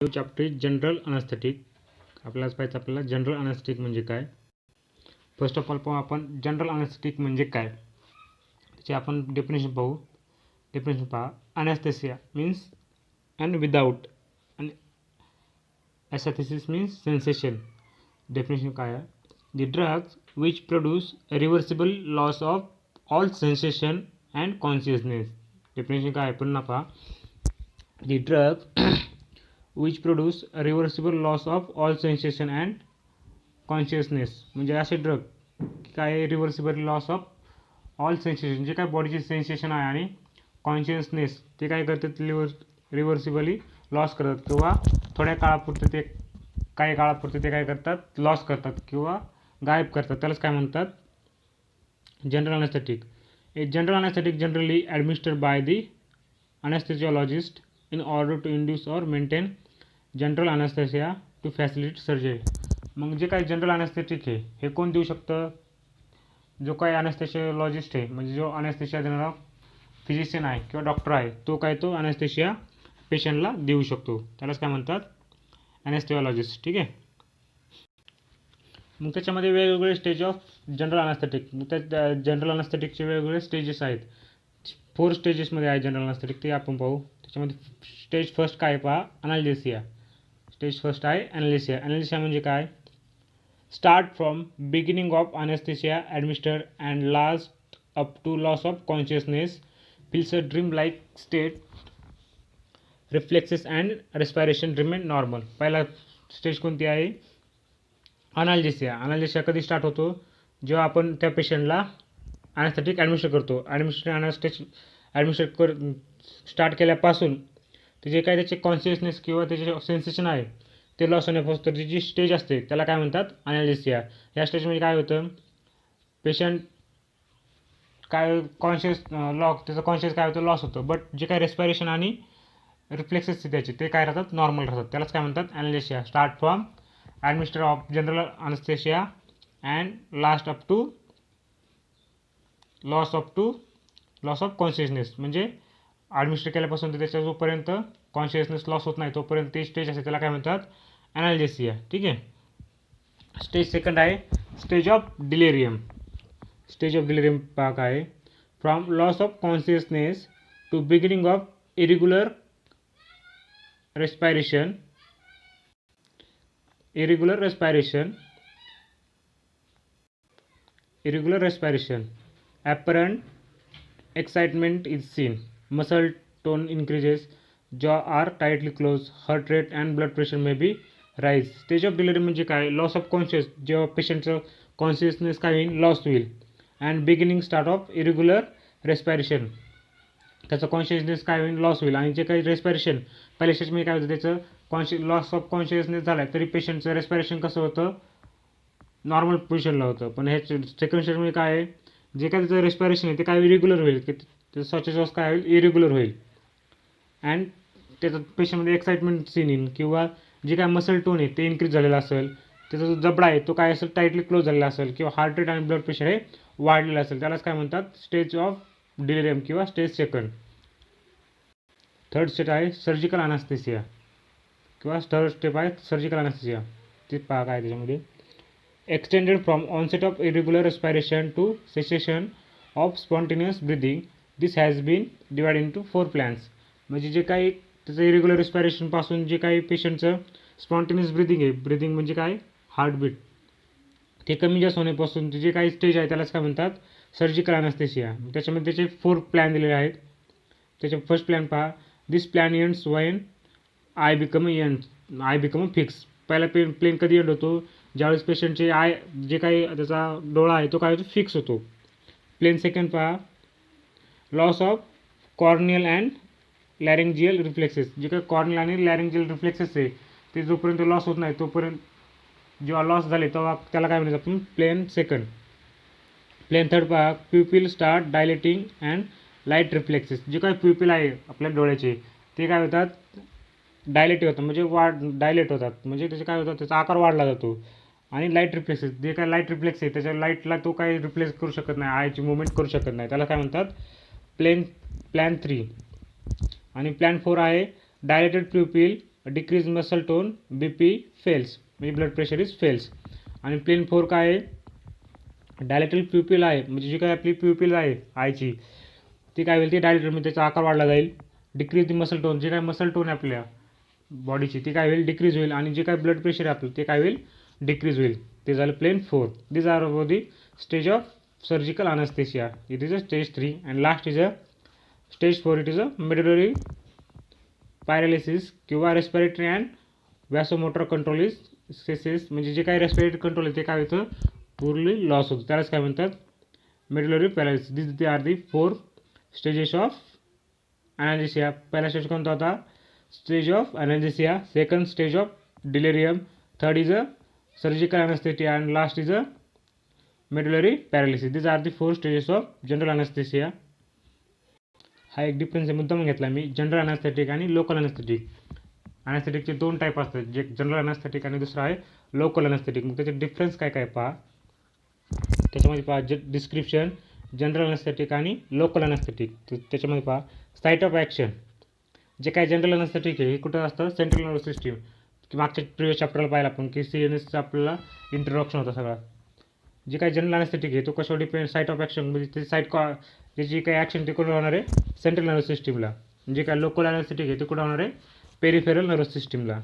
New chapter is general anaesthetic. आपल्याला पाहायचं आपल्याला जनरल अनेस्थेटिक म्हणजे काय. फर्स्ट ऑफ ऑल पाहू आपण जनरल अनेस्थेटिक म्हणजे काय, त्याचे आपण डेफिनेशन पाहू. डेफिनेशन पहा. अनेस्थेसिया मीन्स अँड विदाउट आणि ॲस्थेसिस मीन्स सेन्सेशन. डेफिनेशन काय आहे. The drugs which produce reversible loss of all sensation and consciousness. Definition काय आहे पुन्हा पहा. The drugs which produce a reversible loss of all sensation and consciousness. म्हणजे असे drug काय reversible loss of all sensation, जे काय बॉडीचे सेन्सेशन आहे आणि कॉन्शियसनेस ते काय करतात रिव्हर्सिबली लॉस करतात किंवा थोड्या काळापुरते ते काही काळापुरते ते काय करतात लॉस करतात किंवा गायब करतात. त्यालाच काय म्हणतात general anesthetic. A general anesthetic generally administered by the anesthesiologist in order to induce or maintain general anesthesia to facilitate surgery. मग जे काही जनरल अनेस्थेटिक आहे हे कोण देऊ शकतं. जो काही अनेस्थेशियोलॉजिस्ट आहे म्हणजे जो अनेस्थेशिया देणारा फिजिशियन आहे किंवा डॉक्टर आहे तो काय तो अनेस्थेशिया पेशंटला देऊ शकतो. त्यालाच काय म्हणतात अनेस्थेसियोलॉजिस्ट. ठीक आहे. मग त्याच्यामध्ये वेगवेगळे स्टेज ऑफ जनरल अनेस्थेटिक. मग त्या जनरल अनेस्थेटिकचे वेगवेगळे स्टेजेस आहेत. 4 स्टेजेसमध्ये आहे जनरल अनेस्थेटिक, ते आपण पाहू. त्याच्यामध्ये स्टेज फर्स्ट काय पहा अनाल्जेसिया. स्टेज फर्स्ट आहे ॲनालिसिया. ॲनालिसिया म्हणजे काय. Start from beginning of anesthesia administered and last up to loss of consciousness, feels a dream like state, reflexes and respiration remain normal. पहिला स्टेज कोणती आहे अनाल्जेसिया. अनाल्जेसिया कधी स्टार्ट होतो जेव्हा आपण त्या पेशंटला अनेस्थेटिक ॲडमिनिस्टर करतो. ॲडमिनिस्टर स्टार्ट केल्यापासून ते जे काय त्याचे कॉन्शियसनेस किंवा त्याचे सेन्सेशन आहे ते लॉस होण्यापासून त्याची जी स्टेज असते त्याला काय म्हणतात अनाल्जेसिया. या स्टेजमध्ये काय होतं पेशंट काय कॉन्शियस त्याचं कॉन्शियस काय होतं लॉस होतं, बट जे काय रेस्पायरेशन आणि रिफ्लेक्सेस त्याचे ते काय राहतात नॉर्मल राहतात. त्यालाच काय म्हणतात analgesia. Start from administer of general anesthesia and last up to loss of consciousness. म्हणजे ॲडमिनिस्टर केल्यापासून ते त्याच्या जोपर्यंत कॉन्शियसनेस लॉस होत नाही तोपर्यंत ते स्टेज असते त्याला काय म्हणतात अनाल्जेसिया. ठीक आहे. स्टेज सेकंड आहे stage of delirium. Stage of delirium पहा काय. From loss of consciousness to beginning of irregular respiration apparent excitement is seen, muscle tone increases, jaw are tightly closed, heart rate and blood pressure may be rise. Stage of delirium म्हणजे काय loss of conscious, जेव्हा पेशंटचं consciousness काय होईल loss होईल. And beginning start of irregular respiration, त्याचं consciousness काय होईल लॉस होईल. आणि जे काही रेस्पायरेशन पहिल्या स्टेजमध्ये काय होतं त्याचं लॉस ऑफ कॉन्शियसनेस झाला तरी पेशंटचं रेस्पायरेशन कसं होतं नॉर्मल पोझिशनला होतं. पण हे सेकंड स्टेजमध्ये काय आहे जे काय त्याचं रेस्पायरेशन आहे ते काय इरेग्युलर होईल की त्याचं श्वासोच्छ्वास काय होईल इरेग्युलर होईल. अँड त्याचं पेशंटमध्ये एक्साइटमेंट सीन येईल किंवा जे काय मसल टोन आहे ते इन्क्रीज झालेला असेल, त्याचा जो जबडा आहे तो काय असेल टाईटली क्लोज झालेला असेल किंवा हार्ट रेट आणि ब्लड प्रेशर हे वाढलेलं असेल. त्यालाच काय म्हणतात स्टेज ऑफ डिलेरियम किंवा स्टेज सेकंड. थर्ड स्टेज आहे सर्जिकल अनेस्थेसिया किंवा थर्ड स्टेप आहे सर्जिकल अनेस्थेसिया. ते पहा काय त्याच्यामध्ये. Extended from onset of irregular respiration to cessation of spontaneous breathing. This has been divided into 4 plans. म्हणजे जे काही त्याचं इरेग्युलर रेस्पायरेशनपासून जे काही पेशंटचं स्पॉन्टेनियस ब्रिदिंग आहे, ब्रिदिंग म्हणजे काय हार्टबीट ते कमी जास्त होण्यापासून जे काही स्टेज आहे त्यालाच काय म्हणतात सर्जिकल अनेस्थेसिया. त्याच्यामध्ये त्याचे 4 प्लॅन दिलेले आहेत. त्याच्या फर्स्ट प्लॅन पहा. This plan ends when I become a fix. पहिला प्लेन कधी एंड होतो ज्यावेळेस पेशंटचे जे काही त्याचा डोळा आहे तो काय होतो फिक्स होतो. प्लेन सेकंड पहा. Loss of corneal and laryngeal reflexes. जे काही कॉर्नियल आणि लॅरेंजियल रिफ्लेक्सेस आहे ते जोपर्यंत लॉस होत नाही तोपर्यंत जेव्हा लॉस झाले तेव्हा त्याला काय म्हणायचं आपण प्लेन सेकंड. प्लेन थर्ड पहा. Pupil start dilating and light reflexes. जे काही प्युपिल आहे आपल्या डोळ्याचे ते काय होतात डायलेट होतात म्हणजे डायलेट होतात म्हणजे त्याचे काय होतं त्याचा आकार वाढला जातो. आणि लाईट रिफ्लेक्सेस जे काय लाईट रिफ्लेक्स आहे त्याच्या लाईटला तो काही रिप्लेस करू शकत नाही, आयची मुवमेंट करू शकत नाही. त्याला काय म्हणतात प्लॅन 3. आणि प्लॅन 4 आहे dilated pupil decrease muscle tone, BP fails, म्हणजे ब्लड प्रेशर इज फेल्स. आणि प्लेन 4 काय आहे, डायलेटल प्युपिल आहे, म्हणजे जी काय आपली प्युपिल आहे आयची ती काय होईल, ती डायलेटर म्हणजे त्याचा आकार वाढला जाईल. डिक्रीज दी मसल टोन, जे काय मसल टोन आहे आपल्या बॉडीची ती काय होईल, डिक्रीज होईल. आणि जे काय ब्लड प्रेशर आहे आपलं ते काय होईल, डिक्रीज होईल. ते झालं plane 4. This are about the stage of surgical anesthesia. It is a stage 3 and last is a stage 4. It is a medullary paralysis किंवा respiratory and vasomotor control is ceases, म्हणजे जे काही रेस्पिरेटरी कंट्रोल आहे ते काय होतं, पूर्णली loss होतं. त्यालाच काय म्हणतात, medullary paralysis. This they are the 4 stages of anesthesia. पहिला स्टेज कोणता होता, stage of anesthesia. Second stage of delirium. Third is a surgical anesthesia and last is a medullary paralysis. This are the 4 stages of general anesthesia. हा एक difference आहे, मुद्दाम घेतला मी, general anesthetic आणि लोकल अनेस्थेटिक. अनेस्थेटिकचे 2 टाईप असतात, जे जनरल अनेस्थेटिक आणि दुसरा आहे लोकल अनेस्थेटिक. मग त्याचे डिफरन्स काय काय पहा. त्याच्यामध्ये पहा डिस्क्रिप्शन, जनरल अनेस्थेटिक आणि लोकल अनेस्थेटिक. त्याच्यामध्ये पहा साईट ऑफ ॲक्शन. जे काय जनरल अनेस्थेटिक आहे हे कुठं असतं, सेंट्रल नर्वस सिस्टीम. की मागच्या प्रिव्हियस चॅप्टरला पाहिलं आपण की CNSचं आपल्याला इंट्रोडक्शन होता सगळा. जे काही जनरल अनेस्थेटिक आहे तो कशावर डिपेंड, साईट ऑफ ॲक्शन, म्हणजे ते साईट त्याची काही ॲक्शन ते कुठं होणार आहे, सेंट्रल नर्वस सिस्टीमला. जे काय लोकल अनेस्थेटिक आहे ते कुठं होणार आहे, पेरिफेरल नर्वस सिस्टीमला.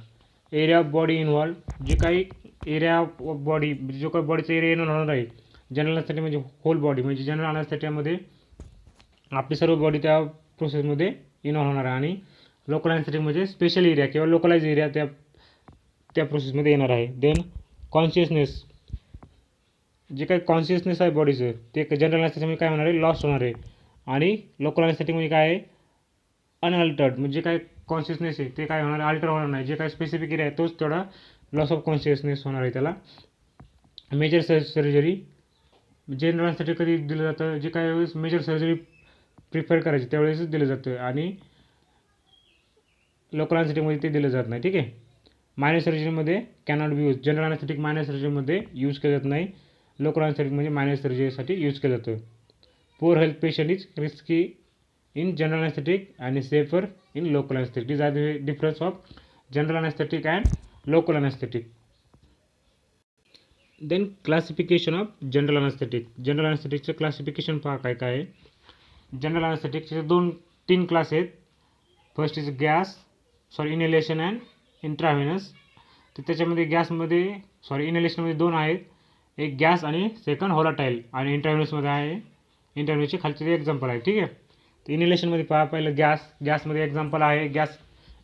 एरिया ऑफ बॉडी इन्व्हॉल्व, जे काही एरिया ऑफ बॉडी, जो काही बॉडीचा एरिया इन्व्हॉल्व होणार आहे. जनरल अनेस्थेटिक म्हणजे होल बॉडी, म्हणजे जनरल अनेस्थेटियामध्ये आपली सर्व बॉडी त्या प्रोसेसमध्ये इन्व्हॉल्व होणार आहे. आणि लोकल अनेस्थेटिक म्हणजे स्पेशल एरिया किंवा लोकलाइज एरिया त्या प्रोसेसमध्ये येणार आहे. देन कॉन्शियसनेस, जे काही कॉन्शियसनेस आहे बॉडीचं ते जनरल अनेस्थेटिकमध्ये काय होणार आहे, लॉस होणार आहे. आणि लोकल अनेस्थेटिकमध्ये काय आहे, अनअल्टर्ड, म्हणजे काय कॉन्शियसनेस आहे ते काय होणार, अल्टर होणार नाही. जे काय स्पेसिफिक एरिया आहे तोच तेवढा लॉस ऑफ कॉन्शियसनेस होणार आहे त्याला. मेजर सर्जरी, जनरल अनेस्थेटिक कधी दिलं जातं, जे काय वेळेस मेजर सर्जरी प्रिफर करायची त्यावेळेसच दिलं जातं. आणि लोकल अनेस्थेटिकमध्ये ते दिलं जात नाही. ठीक आहे. मायनर सर्जरीमध्ये cannot be use. General anesthetic minor सर्जरीमध्ये यूज केलं जात नाही. लोकल अनेस्थेटिक म्हणजे मायनर सर्जरीसाठी यूज केलं जातं. Poor health patient is risky in general anesthetic and safer in local anesthetic. These are the difference of general anesthetic and local anesthetic. Then classification of general anesthetic. General anesthetic चे classification पहा काय काय आहे. General अनेस्थेटिकचे 2-3 class आहेत. First is inhalation and intravenous. तर त्याच्यामध्ये इनहेलेशनमध्ये 2 आहेत, एक गॅस आणि सेकंड व्होलाटाईल. आणि इंट्राव्हेनसमध्ये आहे, इंट्राव्हेनसचे खालचे एक्झाम्पल आहे. ठीक आहे. तर इनहेलेशनमध्ये पहा, पहिलं गॅसमध्ये एक्झाम्पल आहे, गॅस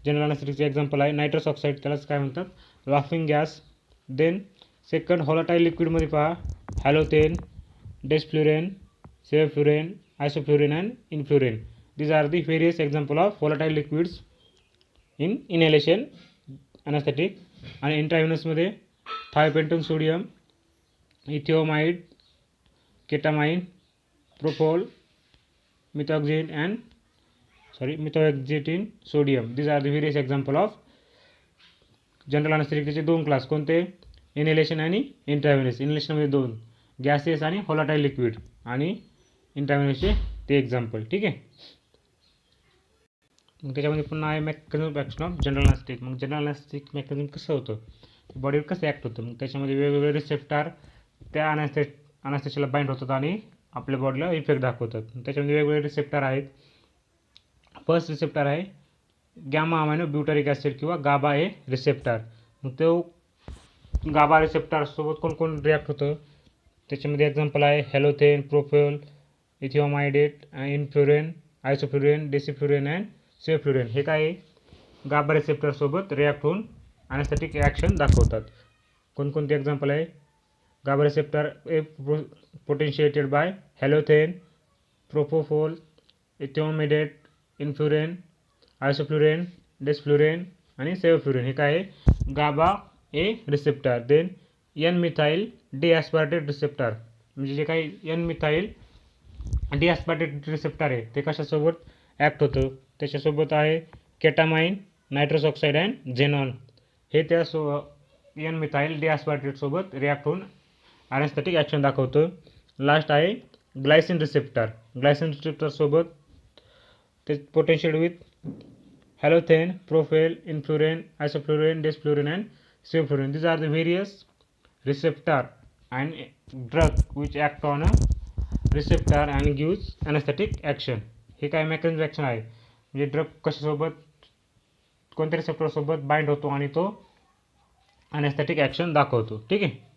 जनरल अनेस्थेटिकचे एक्झाम्पल आहे नायट्रस ऑक्साईड, त्यालाच काय म्हणतात, laughing gas. Then second volatile लिक्विडमध्ये पहा, halothane, डेस्फ्लुरेन, सेवफ्लुरेन, आयसोफ्लुरेन and इनफ्लुरेन. These are the various example of volatile liquids in inhalation anesthetic. आणि इंट्राव्हेनसमध्ये thiopentone sodium, etomidate, ketamine, propofol, methohexitone sodium. These are the various example of general अनेस्थेटिकचे 2 class कोणते, inhalation आणि intravenous. इनहेलेशनमध्ये 2 gases आणि volatile liquid, आणि इंट्राव्हेनसचे ते एक्झाम्पल. ठीक आहे. मग त्याच्यामध्ये पुन्हा आहे mechanism of action of general anaesthetic. मग जनरल अनेस्थेटिक मेकॅनिझम कसं होतं, बॉडीवर कसं ॲक्ट होतं. मग त्याच्यामध्ये वेगवेगळे रिसेप्टार त्या अनेस्थेशियाला बाइंड होतात आणि आपल्या बॉडीला इफेक्ट दाखवतात. त्याच्यामध्ये वेगवेगळे रिसेप्टार आहेत. फर्स्ट रिसेप्टार आहे गॅमा अमायनो ब्युटारिक ॲसिड किंवा गाबा ए रिसेप्टार. मग तो गाबा रिसेप्टारसोबत कोण कोण रिॲक्ट होतं, त्याच्यामध्ये एक्झाम्पल आहे हॅलोथेन, प्रोपोल, इथिओमाइडेट, इनफ्लुरेन, आयसोफ्लुरेन, डेसिफ्लुरेन अँड सेवफ्लुरेन. हे काय गाबा रिसेप्टरसोबत रिॲक्ट होऊन अनेस्थेटिक ॲक्शन दाखवतात. कोणकोणते एक्झाम्पल आहे, GABA receptor A potentiated by halothane, propofol, etomidate, enflurane, isoflurane, desflurane आणि सेवफ्लुरेन. हे काय आहे, GABA A receptor. Then N methyl D aspartate receptor, म्हणजे जे काही एन मिथाईल डिॲस्पार्टेट रिसेप्टर आहे ते कशासोबत ॲक्ट होतं, त्याच्यासोबत आहे ketamine, nitrous oxide and xenon. हे त्या एन मिथाईल डिॲस्पार्टेटसोबत रिॲक्ट होऊन अनेस्थेटिक ॲक्शन दाखवतं. लास्ट आहे ग्लायसिन रिसेप्टर. ग्लायसिन रिसेप्टरसोबत ते potential with halothane, propyl, influrin, isoflurin, desflurin, and sevoflurin. These are the various receptor and drug which act on a receptor and gives anesthetic action. हे काय mechanism action आहे, म्हणजे drug कशासोबत कोणत्या रिसेप्टरसोबत bind होतो आणि तो अनेस्थेटिक ॲक्शन दाखवतो. ठीक आहे.